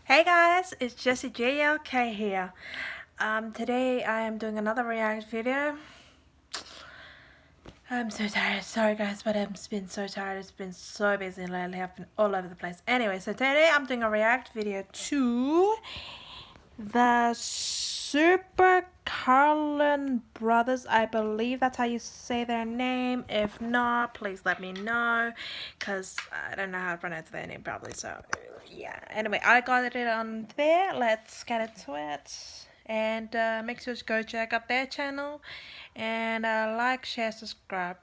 Hey guys, it's Jessie JLK here. Today I am doing another react video. I'm so tired. Sorry guys, but I've been so tired. It's been so busy lately. I've been all over the place. Anyway, so today I'm doing a react video to the Super Carlin brothers. I believe that's how you say their name. If not, please let me know, because I don't know how to pronounce their name probably. So yeah, anyway, I got it on there. Let's get into it, and make sure to go check out their channel, and like, share, subscribe.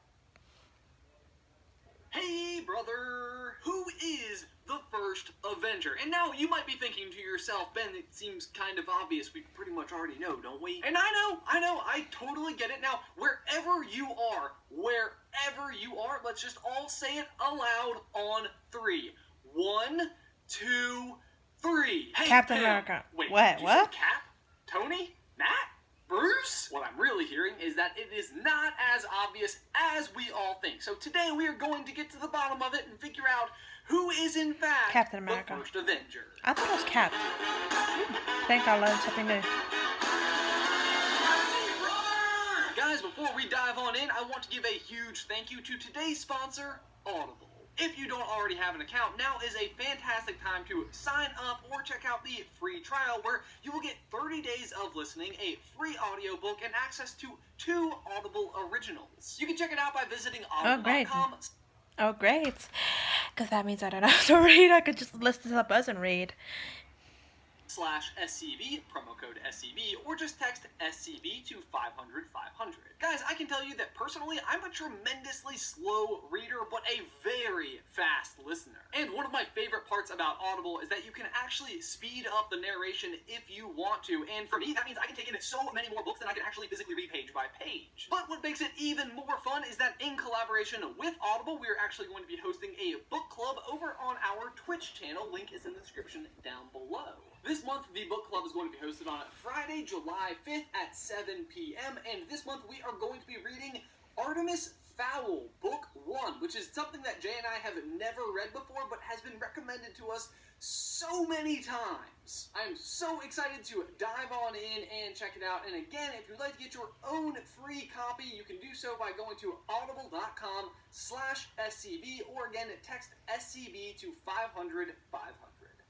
Hey, brother! Who is the first Avenger? And now you might be thinking to yourself, Ben, it seems kind of obvious. We pretty much already know, don't we? And I totally get it. Now, wherever you are, let's just all say it aloud on three. 1, 2, 3. Hey, Captain Pam. America. Wait, What? did you say Cap? Tony? Matt? Bruce? What I'm really hearing is that it is not as obvious as we all think. So today we are going to get to the bottom of it and figure out who is in fact Captain America. the first Avenger. I thought it was Cap. Think I learned something new. Guys, before we dive on in, I want to give a huge thank you to today's sponsor, Audible. If you don't already have an account, now is a fantastic time to sign up or check out the free trial where you will get 30 days of listening, a free audiobook, and access to 2 Audible originals. You can check it out by visiting audible.com. Oh, great. Because that means I don't have to read. I could just listen to the person read. /SCV, promo code SCV, or just text SCV to 500 500. Guys, I can tell you that personally, I'm a tremendously slow reader, but a very fast listener. And one of my favorite parts about Audible is that you can actually speed up the narration if you want to, and for me, that means I can take in so many more books than I can actually physically read page by page. But what makes it even more fun is that in collaboration with Audible, we are actually going to be hosting a book club over on our Twitch channel. Link is in the description down below. This month, the book club is going to be hosted on Friday, July 5th at 7 p.m. And this month, we are going to be reading Artemis Fowl, Book 1, which is something that Jay and I have never read before, but has been recommended to us so many times. I'm so excited to dive on in and check it out. And again, if you'd like to get your own free copy, you can do so by going to audible.com/SCV, or again, text SCV to 500 500.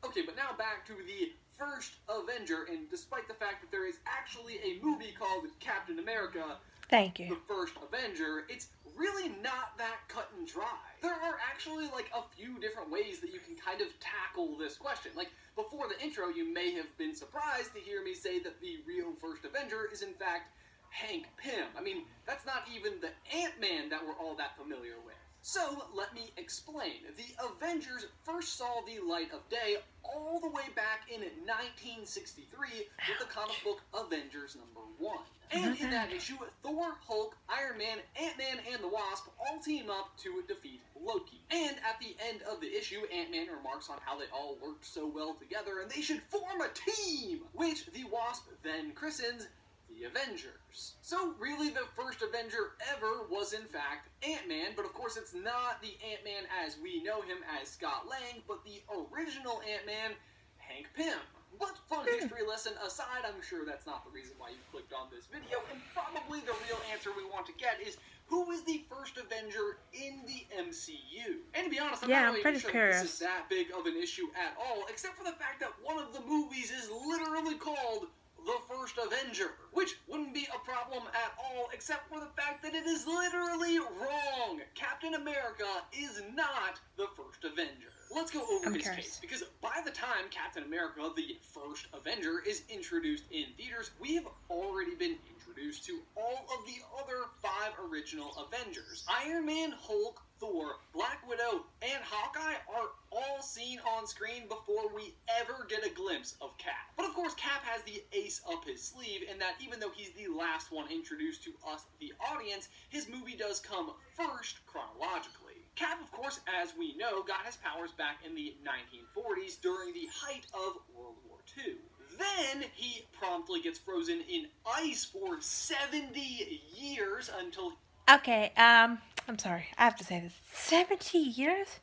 Okay, but now back to the first Avenger, and despite the fact that there is actually a movie called Captain America, Thank you. the first Avenger, it's really not that cut and dry. There are actually like a few different ways that you can kind of tackle this question. Like, before the intro, you may have been surprised to hear me say that the real first Avenger is in fact Hank Pym. I mean, that's not even the Ant-Man that we're all that familiar with. So, let me explain. The Avengers first saw the light of day all the way back in 1963 with the comic book Avengers #1. And in that issue, Thor, Hulk, Iron Man, Ant-Man, and the Wasp all team up to defeat Loki. And at the end of the issue, Ant-Man remarks on how they all worked so well together and they should form a team, which the Wasp then christens the Avengers. So really the first Avenger ever was in fact Ant-Man, but of course it's not the Ant-Man as we know him as Scott Lang, but the original Ant-Man, Hank Pym. But fun history lesson aside, I'm sure that's not the reason why you clicked on this video, and probably the real answer we want to get is, who is the first Avenger in the MCU? And to be honest, I'm not really sure this is that big of an issue at all, except for the fact that one of the movies is literally called The First Avenger, which wouldn't be a problem at all, except for the fact that it is literally wrong. Captain America is not the first Avenger. Let's go over his case, because by the time Captain America, the first Avenger, is introduced in theaters, we have already been introduced to all of the other 5 original Avengers. Iron Man, Hulk, Thor, Black Widow, and Hawkeye are all seen on screen before we ever get a glimpse of Cap. But of course, Cap has the ace up his sleeve in that even though he's the last one introduced to us, the audience, his movie does come first chronologically. Cap, of course, as we know, got his powers back in the 1940s during the height of World War II. Then he promptly gets frozen in ice for 70 years until... Okay, I'm sorry. I have to say this. 70 years?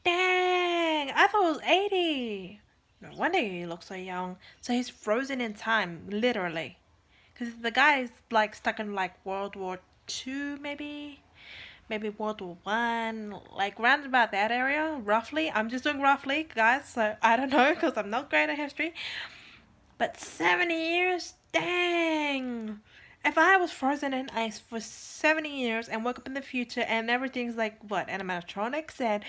Dang! I thought it was 80. No wonder he looks so young. So he's frozen in time, literally. Because the guy is like stuck in like World War II, maybe World War One, like round about that area, roughly. I'm just doing roughly, guys. So I don't know because I'm not great at history. But 70 years, dang! If I was frozen in ice for 70 years and woke up in the future and everything's like what animatronics and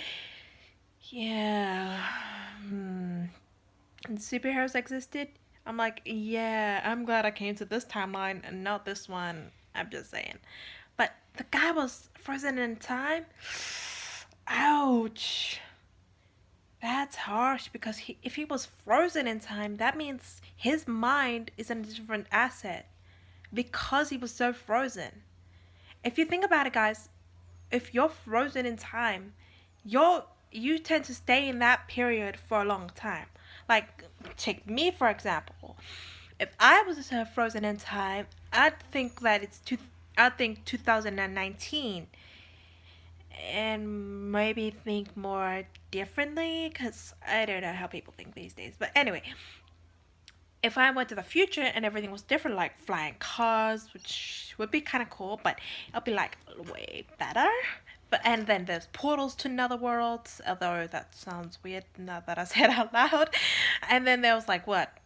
yeah, and superheroes existed, I'm like, yeah, I'm glad I came to this timeline and not this one. I'm just saying. But the guy was frozen in time. Ouch. That's harsh because if he was frozen in time, that means his mind is in a different asset because he was so frozen. If you think about it, guys, if you're frozen in time, you tend to stay in that period for a long time. Like, take me for example. If I was frozen in time, I think 2019, and maybe think more differently because I don't know how people think these days. But anyway, if I went to the future and everything was different, like flying cars, which would be kind of cool, but it'll be like way better. But and then there's portals to another worlds, although that sounds weird now that I said out loud. And then there was like what,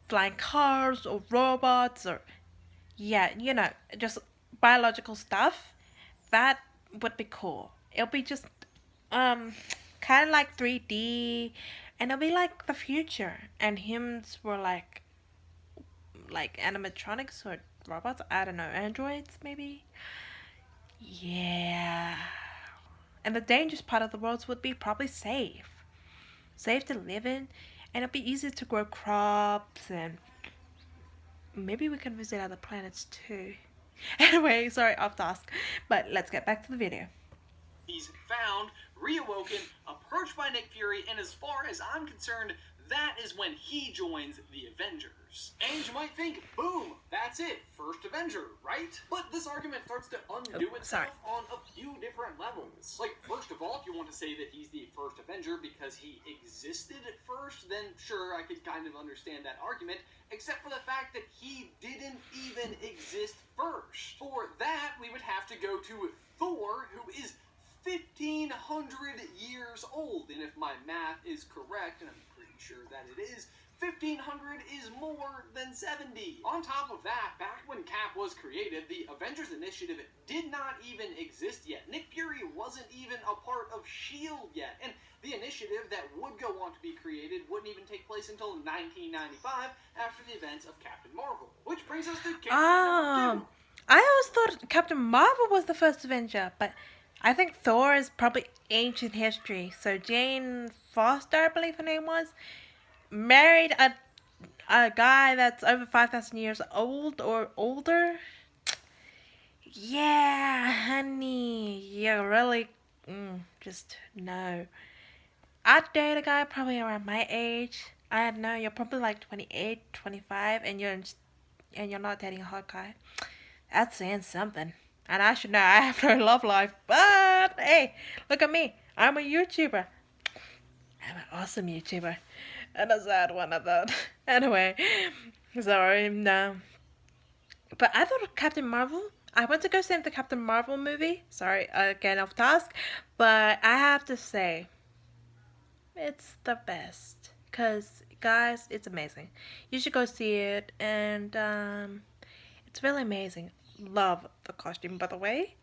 flying cars or robots or yeah, just biological stuff. That would be cool. It'll be just um kind of like 3D, and it'll be like the future, and hymns were like animatronics or robots. I don't know, androids maybe. Yeah. And the dangerous part of the worlds would be probably safe to live in, and it'll be easy to grow crops, and maybe we can visit other planets too. Anyway, sorry, off task, but let's get back to the video. He's found, reawoken, approached by Nick Fury, and as far as I'm concerned, that is when he joins the Avengers. And you might think, boom, that's it, first Avenger, right? But this argument starts to undo itself on a few different levels. Like, first of all, if you want to say that he's the first Avenger because he existed first, then sure, I could kind of understand that argument, except for the fact that he didn't even exist first. For that, we would have to go to Thor, who is 1,500 years old, and if my math is correct, and I'm pretty sure that it is, 1,500 is more than 70. On top of that, back when Cap was created, the Avengers Initiative did not even exist yet. Nick Fury wasn't even a part of S.H.I.E.L.D. yet, and the initiative that would go on to be created wouldn't even take place until 1995 after the events of Captain Marvel. Which brings us to Captain Number 2. I always thought Captain Marvel was the first Avenger, but I think Thor is probably ancient history. So Jane Foster, I believe her name was, married a guy that's over 5,000 years old or older. Yeah, honey, you really just no. I'd date a guy probably around my age. I don't know, you're probably like 28, 25, and you're not dating a hot guy. That's saying something. And I should know I have no love life, but hey, look at me. I'm a YouTuber. I'm an awesome YouTuber. And a sad one at that. Anyway, sorry, no. But I thought Captain Marvel, I went to go see the Captain Marvel movie. Sorry, again off task. But I have to say, it's the best. Because, guys, it's amazing. You should go see it. And, it's really amazing. Love the costume, by the way.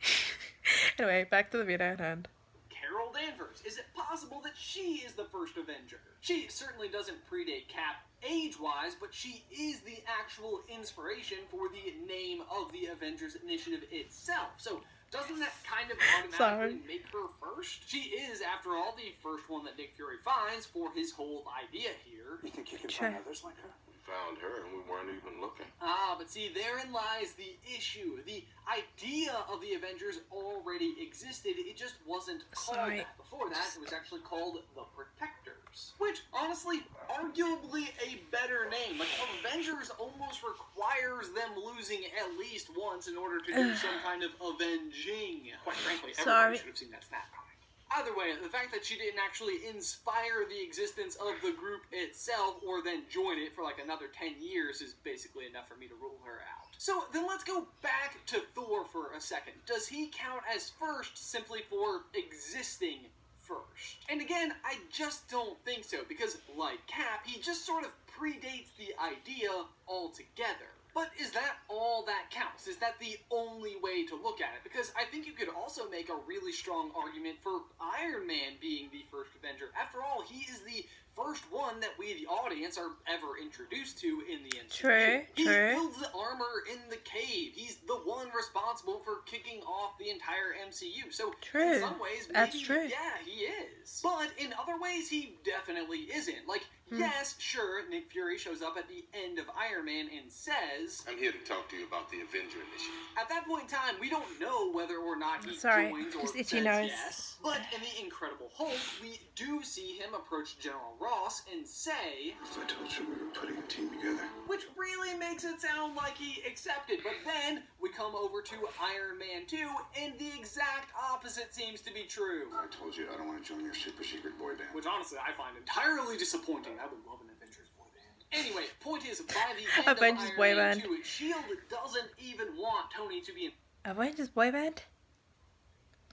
Anyway, back to the video at hand. Carol Danvers. Is it possible that she is the first Avenger? She certainly doesn't predate Cap age-wise, but she is the actual inspiration for the name of the Avengers Initiative itself. So doesn't that kind of automatically make her first? She is, after all, the first one that Nick Fury finds for his whole idea here. You think you can find others like her? Found her and we weren't even looking. Ah, but see, therein lies the issue. The idea of the Avengers already existed, it just wasn't called that. Before that, it was actually called the Protectors. Which, honestly, arguably a better name. Like, Avengers almost requires them losing at least once in order to do some kind of avenging. Quite frankly, everybody should have seen that snap comic. Either way, the fact that she didn't actually inspire the existence of the group itself or then join it for like another 10 years is basically enough for me to rule her out. So then let's go back to Thor for a second. Does he count as first simply for existing first? And again, I just don't think so, because like Cap, he just sort of predates the idea altogether. But is that all that counts? Is that the only way to look at it? Because I think you could also make a really strong argument for Iron Man being the first Avenger. After all, he is the first one that we, the audience, are ever introduced to in the MCU. True. He builds the armor in the cave. He's the one responsible for kicking off the entire MCU. So True. in some ways, maybe, That's true. yeah, he is. But in other ways, he definitely isn't. Like, yes, sure, Nick Fury shows up at the end of Iron Man and says, I'm here to talk to you about the Avenger initiative. at that point in time, we don't know whether or not he Sorry, joins or his says itchy nose. yes. But in the Incredible Hulk, we do see him approach General Ross and say, I told you we were putting a team together. which really makes it sound like he accepted. But then we come over to Iron Man 2, and the exact opposite seems to be true. I told you I don't want to join your super secret boy band. Which honestly I find entirely disappointing. I would love an Avengers boy band. Anyway, point is, by the end Avengers of boy Iron Man band. 2, S.H.I.E.L.D. doesn't even want Tony to be in. Avengers boy band?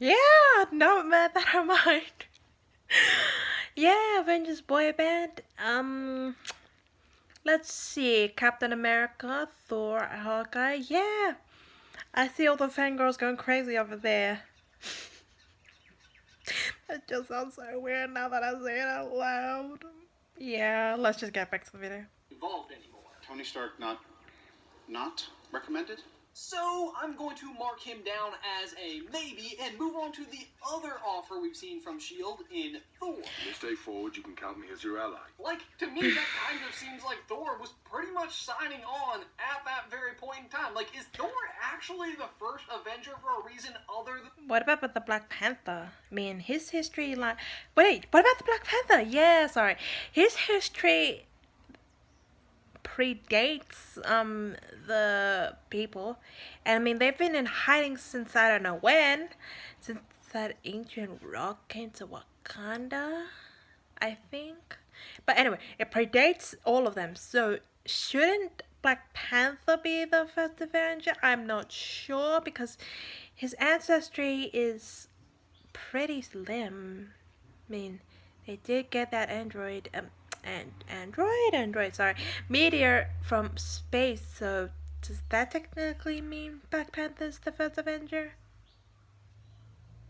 Yeah, no, man, that I mind. Yeah, Avengers boy band. Let's see. Captain America, Thor, Hawkeye. Yeah, I see all the fangirls going crazy over there. That just sounds so weird now that I say it out loud. Yeah, let's just get back to the video. Involved anymore. Tony Stark not recommended? So I'm going to mark him down as a maybe and move on to the other offer we've seen from S.H.I.E.L.D. in Thor. You stay forward, you can count me as your ally. Like, to me, that kind of seems like Thor was pretty much signing on at that very point in time. Like, is Thor actually the first Avenger for a reason other than... What about the Black Panther? I mean, his history, like... Wait, what about the Black Panther? Yeah, sorry. His history predates, the people. And, I mean, they've been in hiding since I don't know when. Since that ancient rock came to Wakanda, I think. But anyway, it predates all of them. So, shouldn't Black Panther be the first Avenger? I'm not sure, because his ancestry is pretty slim. I mean, they did get that android, meteor from space, so does that technically mean Black Panther's the first Avenger?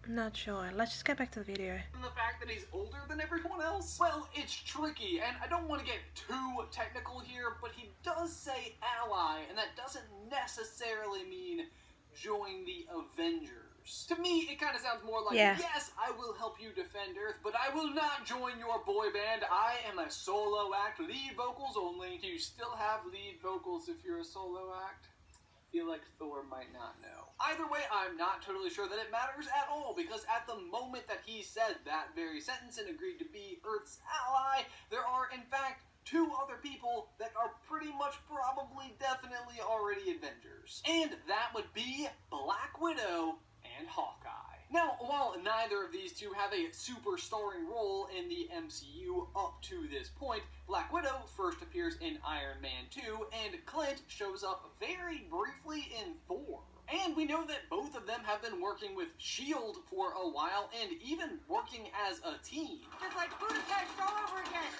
I'm not sure. Let's just get back to the video. the fact that he's older than everyone else? Well, it's tricky, and I don't want to get too technical here, but he does say ally, and that doesn't necessarily mean join the Avengers. To me, it kind of sounds more like, Yeah. yes, I will help you defend Earth, but I will not join your boy band. I am a solo act, lead vocals only. Do you still have lead vocals if you're a solo act? I feel like Thor might not know. Either way, I'm not totally sure that it matters at all, because at the moment that he said that very sentence and agreed to be Earth's ally, there are, in fact, two other people that are pretty much probably definitely already Avengers. And that would be Black Widow and Hawkeye. Now, while neither of these two have a super starring role in the MCU up to this point, Black Widow first appears in Iron Man 2, and Clint shows up very briefly in Thor. And we know that both of them have been working with S.H.I.E.L.D. for a while, and even working as a team. It's like Budapest all over again.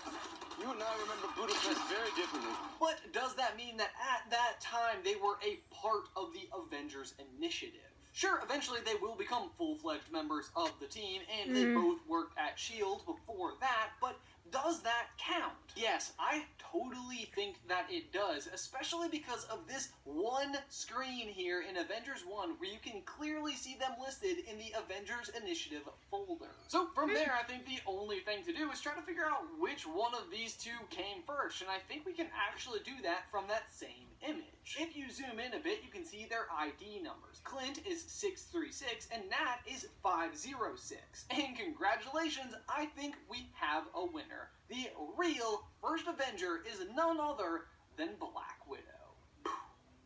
You and I remember Budapest very differently. But does that mean that at that time they were a part of the Avengers initiative? Sure, eventually they will become full-fledged members of the team, and they both worked at S.H.I.E.L.D. before that, but does that count? Yes, I totally think that it does, especially because of this one screen here in Avengers 1 where you can clearly see them listed in the Avengers Initiative folder. So from there, I think the only thing to do is try to figure out which one of these two came first, and I think we can actually do that from that same image. If you zoom in a bit, you can see their ID numbers. Clint is 636 and Nat is 506. And congratulations, I think we have a winner. The real first Avenger is none other than Black Widow.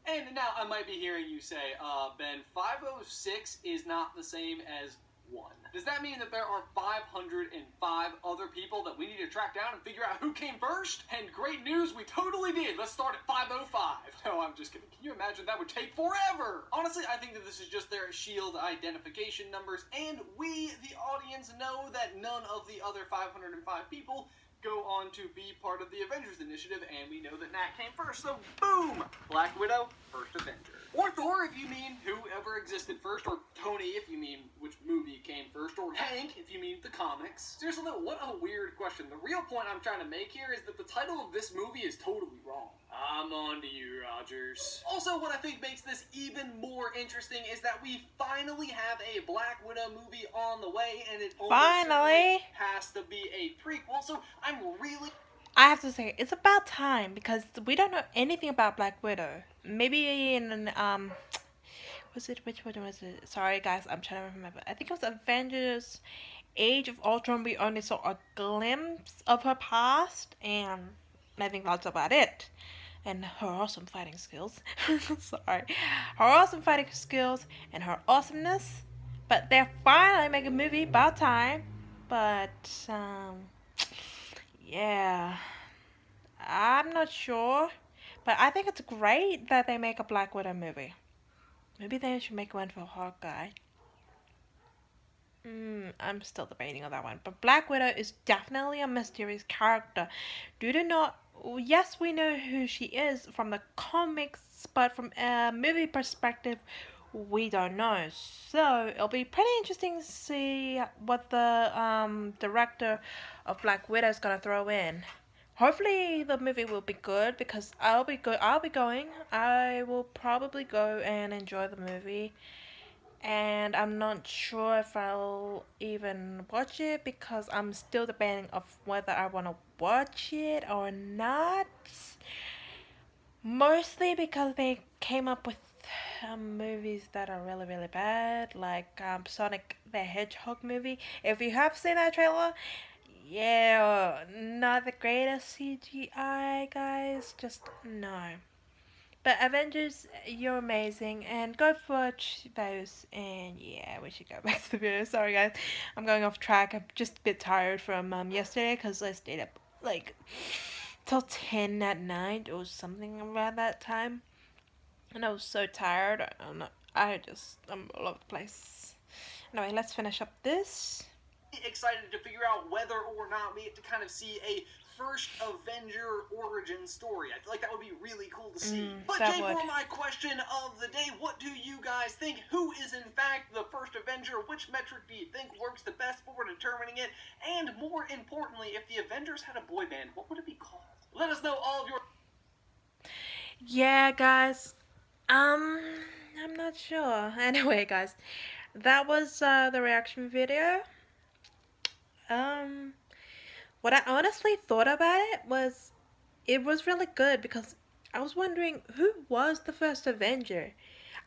And now I might be hearing you say, Ben, 506 is not the same as one. Does that mean that there are 505 other people that we need to track down and figure out who came first? And great news, we totally did. Let's start at 505. No, I'm just kidding. Can you imagine? That would take forever. Honestly, I think that this is just their SHIELD identification numbers, and we, the audience, know that none of the other 505 people go on to be part of the Avengers initiative, and we know that Nat came first, so boom! Black Widow, first Avenger. Or Thor, if you mean whoever existed first, or Tony, if you mean which movie came first, or Hank, if you mean the comics. Seriously though, what a weird question. The real point I'm trying to make here is that the title of this movie is totally wrong. I'm on to you, Rogers. Also, what I think makes this even more interesting is that we finally have a Black Widow movie on the way, and it Finally has to be a prequel, so I'm really... I have to say, it's about time because we don't know anything about Black Widow. Maybe in which one was it? Sorry guys, I'm trying to remember. I think it was Avengers Age of Ultron. We only saw a glimpse of her past, and I think that's about it. And her awesome fighting skills. Sorry. Her awesome fighting skills and her awesomeness. But they're finally making a movie, about time. But yeah, I'm not sure, but I think it's great that they make a Black Widow movie. Maybe they should make one for Hawkeye. I'm still debating on that one. But Black Widow is definitely a mysterious character. Yes, we know who she is from the comics, but from a movie perspective, we don't know. So it'll be pretty interesting to see what the director of Black Widow is gonna throw in. Hopefully the movie will be good because I'll be going. I will probably go and enjoy the movie. And I'm not sure if I'll even watch it because I'm still debating of whether I want to watch it or not. Mostly because they came up with movies that are really, really bad, like Sonic the Hedgehog movie. If you have seen that trailer, yeah, not the greatest CGI, guys. Just no. But Avengers, you're amazing, and go watch those. And yeah, we should go back to the video. Sorry, guys, I'm going off track. I'm just a bit tired from yesterday because I stayed up like till 10 at night or something around that time, and I was so tired. I'm all over the place. Anyway, let's finish up this. Excited to figure out whether or not we get to kind of see a first Avenger origin story. I feel like that would be really cool to see. But Jay, for my question of the day, what do you guys think? Who is in fact the first Avenger? Which metric do you think works the best for determining it? And more importantly, if the Avengers had a boy band, what would it be called? Let us know all of your... Yeah, guys. I'm not sure. Anyway, guys, that was the reaction video. What I honestly thought about it was really good because I was wondering who was the first Avenger.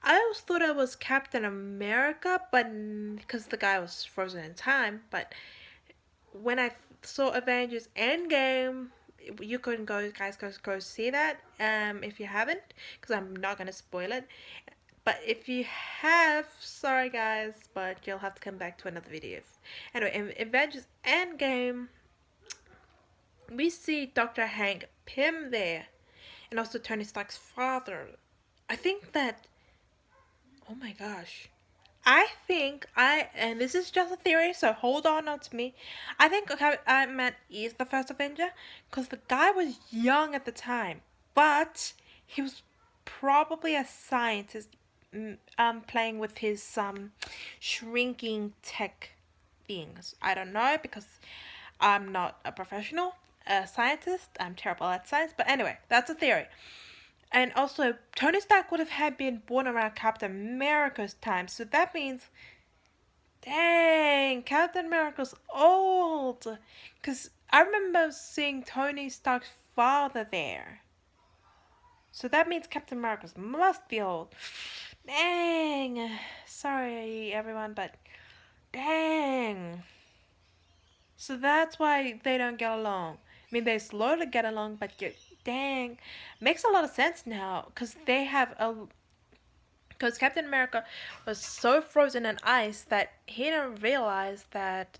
I always thought it was Captain America, but because the guy was frozen in time. But when I saw Avengers Endgame, you can go see that if you haven't, because I'm not gonna spoil it. But if you have, sorry guys, but you'll have to come back to another video. Anyway, in Avengers Endgame, we see Dr. Hank Pym there, and also Tony Stark's father. I think that, oh my gosh, and this is just a theory, so hold on to me. I think Iron Man is the first Avenger, because the guy was young at the time, but he was probably a scientist, playing with his shrinking tech things. I don't know because I'm not a professional scientist. I'm terrible at science, but anyway, that's a theory. And also, Tony Stark would have been born around Captain America's time, so that means, dang, Captain America's old. Because I remember seeing Tony Stark's father there. So that means Captain America must be old. Dang. Sorry, everyone, but dang. So that's why they don't get along. I mean, they slowly get along, but dang. Makes a lot of sense now, because they have Because Captain America was so frozen in ice that he didn't realize that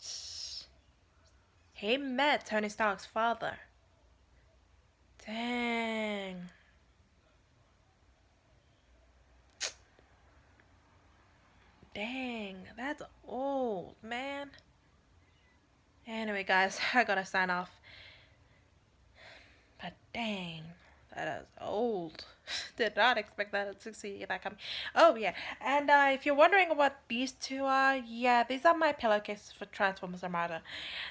he met Tony Stark's father. Dang. Dang, that's old, man. Anyway, guys, I gotta sign off. But dang, that is old. Did not expect that to see that coming. Oh yeah, and if you're wondering what these two are, yeah, these are my pillowcases for Transformers Armada.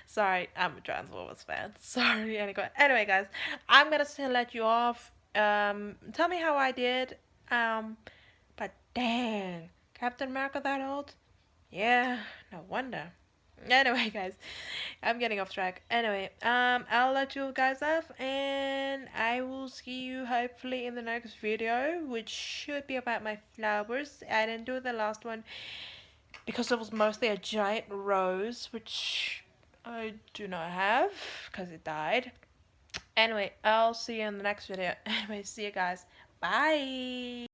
Sorry, I'm a Transformers fan. Sorry. Anyway, guys, I'm gonna still let you off. Tell me how I did. But dang, Captain America that old? Yeah, no wonder. Anyway, guys, I'm getting off track. Anyway, I'll let you guys off, and I will see you hopefully in the next video, which should be about my flowers. I didn't do the last one because it was mostly a giant rose, which I do not have because it died. Anyway, I'll see you in the next video. Anyway, see you guys. Bye.